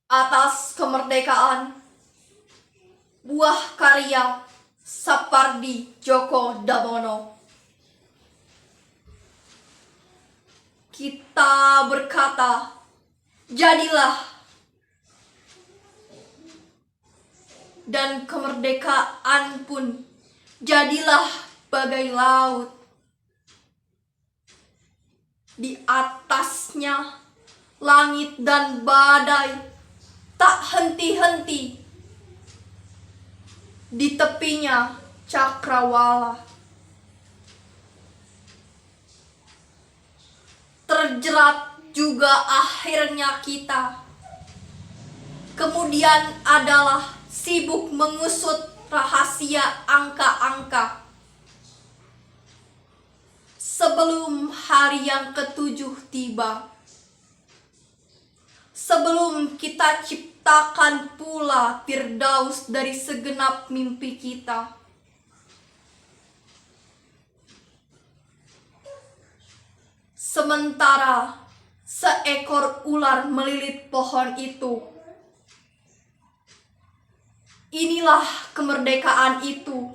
atas kemerdekaan, buah karya Sapardi Djoko Damono. Kita berkata, jadilah, dan kemerdekaan pun jadilah bagai laut. Di atasnya langit dan badai tak henti-henti. Di tepinya cakrawala. Terjerat juga akhirnya kita. Kemudian adalah sibuk mengusut rahasia angka-angka. Sebelum hari yang ketujuh tiba, sebelum kita ciptakan pula Firdaus dari segenap mimpi kita, sementara seekor ular melilit pohon itu, inilah kemerdekaan itu.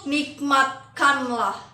Nikmatkanlah.